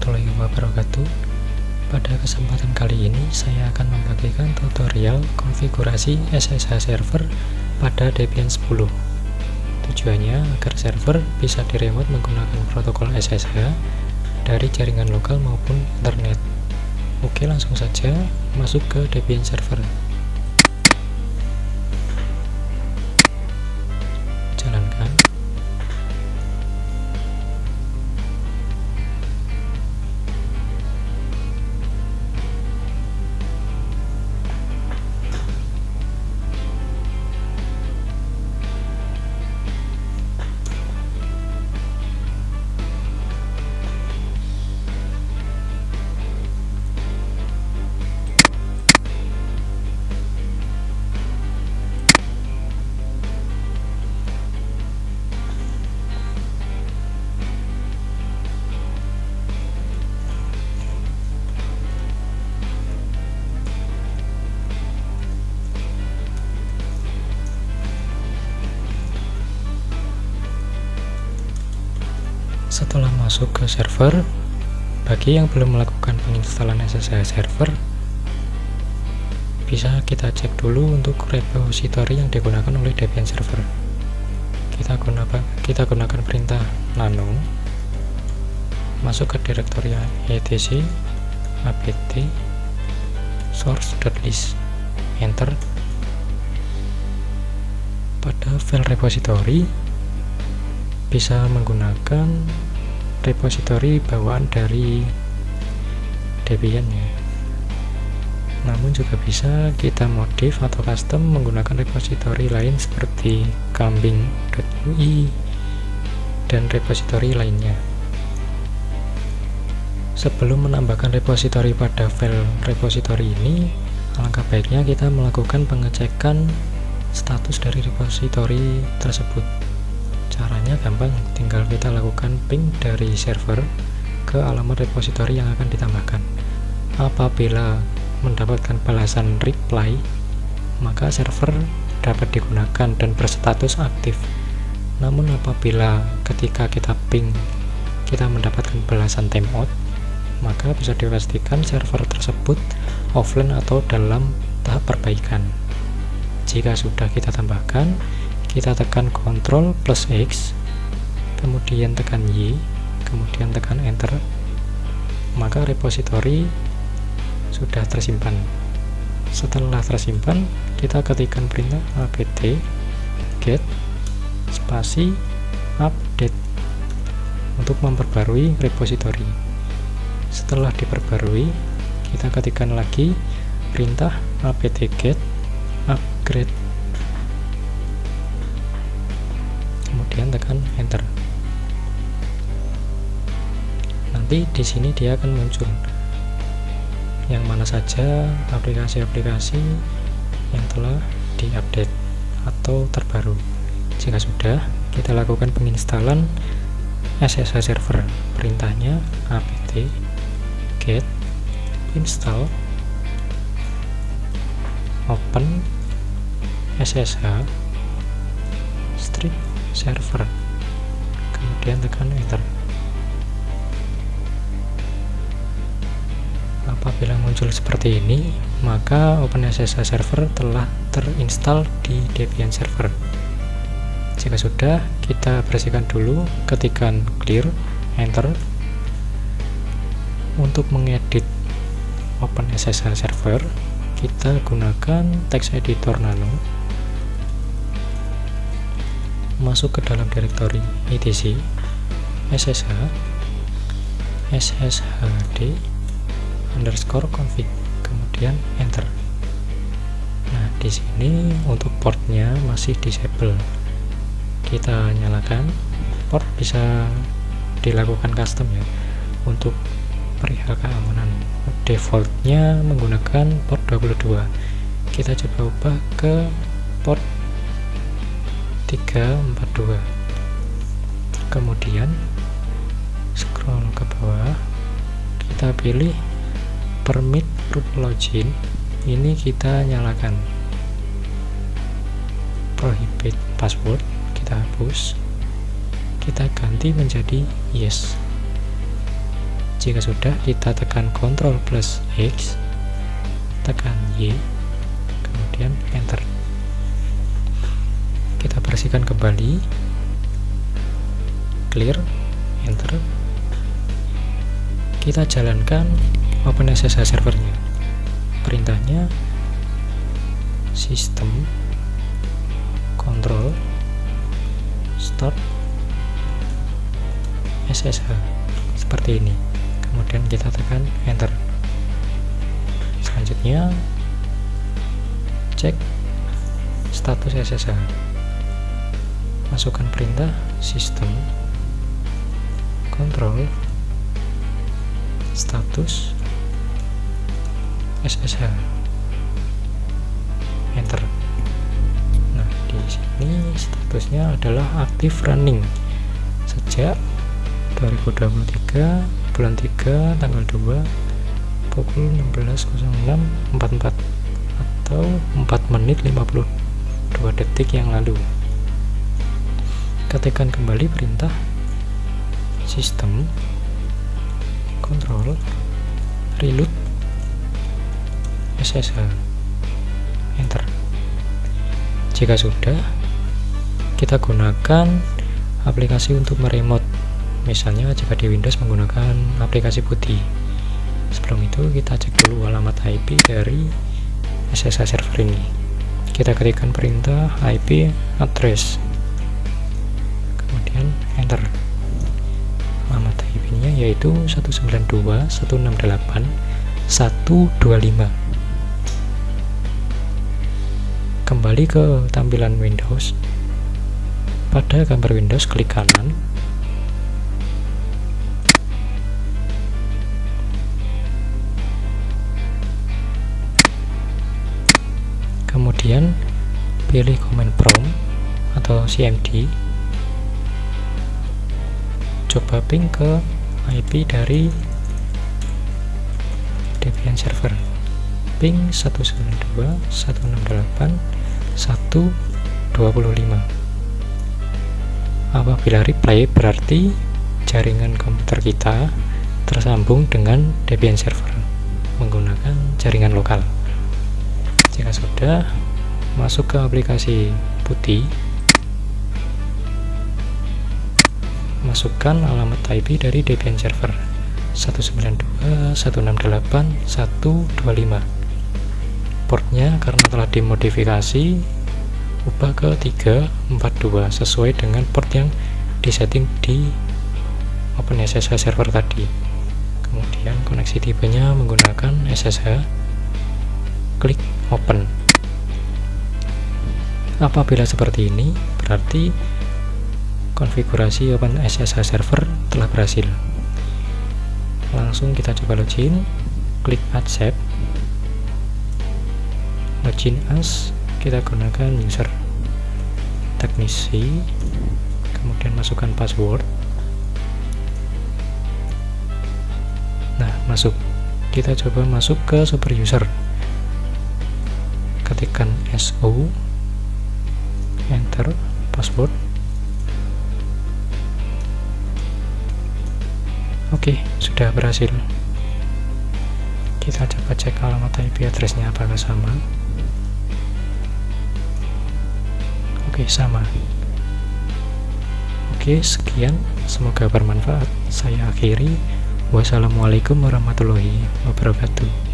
warahmatullahi wabarakatuh. Pada kesempatan kali ini saya akan membagikan tutorial konfigurasi SSH server pada Debian 10. Tujuannya agar server bisa diremote menggunakan protokol SSH dari jaringan lokal maupun internet. Oke, langsung saja masuk ke Debian server. Jalankan. Setelah masuk ke server, bagi yang belum melakukan penginstalan SSH server, bisa kita cek dulu untuk repository yang digunakan oleh Debian server. Kita gunakan perintah nano, masuk ke direktori etc apt source.list, enter. Pada file repository bisa menggunakan repository bawaan dari Debian ya. Namun juga bisa kita modif atau custom menggunakan repository lain seperti kambing.ui dan repository lainnya. Sebelum menambahkan repository pada file repository ini, alangkah baiknya kita melakukan pengecekan status dari repository tersebut. Caranya gampang, tinggal kita lakukan ping dari server ke alamat repository yang akan ditambahkan. Apabila mendapatkan balasan reply, maka server dapat digunakan dan berstatus aktif. Namun apabila ketika kita ping kita mendapatkan balasan timeout, maka bisa dipastikan server tersebut offline atau dalam tahap perbaikan. Jika sudah kita tambahkan, kita tekan Ctrl plus X, kemudian tekan Y, kemudian tekan Enter, maka repository sudah tersimpan. Setelah tersimpan, kita ketikkan perintah apt get spasi update untuk memperbarui repository. Setelah diperbarui, kita ketikkan lagi perintah apt get upgrade, kemudian tekan enter. Nanti di sini dia akan muncul yang mana saja aplikasi-aplikasi yang telah diupdate atau terbaru. Jika sudah, kita lakukan penginstalan SSH server. Perintahnya apt get install open SSH strip server, kemudian tekan enter. Apabila muncul seperti ini, maka OpenSSH server telah terinstall di Debian server. Jika sudah, kita bersihkan dulu, ketikkan clear, enter. Untuk mengedit OpenSSH server, kita gunakan text editor nano, masuk ke dalam direktori etc ssh sshd_config, kemudian enter. Nah, di sini untuk portnya masih disable. Kita nyalakan. Port bisa dilakukan custom ya. Untuk perihal keamanan, defaultnya menggunakan port 22. Kita coba ubah ke port 342, kemudian scroll ke bawah, kita pilih permit root login, ini kita nyalakan. Prohibit password kita hapus, kita ganti menjadi yes. Jika sudah, kita tekan Ctrl plus X, tekan Y, kemudian enter. Kita bersihkan kembali, clear, enter. Kita jalankan OpenSSH servernya. Perintahnya sistem control start SSH seperti ini, kemudian kita tekan enter. Selanjutnya cek status SSH, masukkan perintah sistem control status SSH, enter. Nah, di sini statusnya adalah aktif running sejak 2023 bulan 3 tanggal 2 pukul 16.06.44 atau 4 menit 52 detik yang lalu. Ketikkan kembali perintah sistem control reload SSH, enter. Jika sudah, kita gunakan aplikasi untuk meremote. Misalnya jika di Windows menggunakan aplikasi putih. Sebelum itu kita cek dulu alamat IP dari SSH server ini. Kita ketikkan perintah IP address, kemudian enter. Alamat IP-nya yaitu 192.168.125. Kembali ke tampilan Windows. Pada gambar Windows, klik kanan, kemudian pilih command prompt atau CMD, coba ping ke IP dari Debian server, ping 192.168.125. Apabila reply berarti jaringan komputer kita tersambung dengan Debian server menggunakan jaringan lokal. Jika sudah, masuk ke aplikasi putih, masukkan alamat IP dari Debian server 192.168.125. Portnya karena telah dimodifikasi, ubah ke 342 sesuai dengan port yang disetting di OpenSSH server tadi. Kemudian koneksi tipenya menggunakan SSH, klik open. Apabila seperti ini, berarti konfigurasi OpenSSH server telah berhasil. Langsung kita coba login, klik accept, login as, kita gunakan user teknisi, kemudian masukkan password. Nah, masuk. Kita coba masuk ke super user, ketikkan SO, enter password. Oke, sudah berhasil. Kita coba cek alamat IP address-nya apakah sama. Oke, sama. Oke, sekian, semoga bermanfaat. Saya akhiri. Wassalamualaikum warahmatullahi wabarakatuh.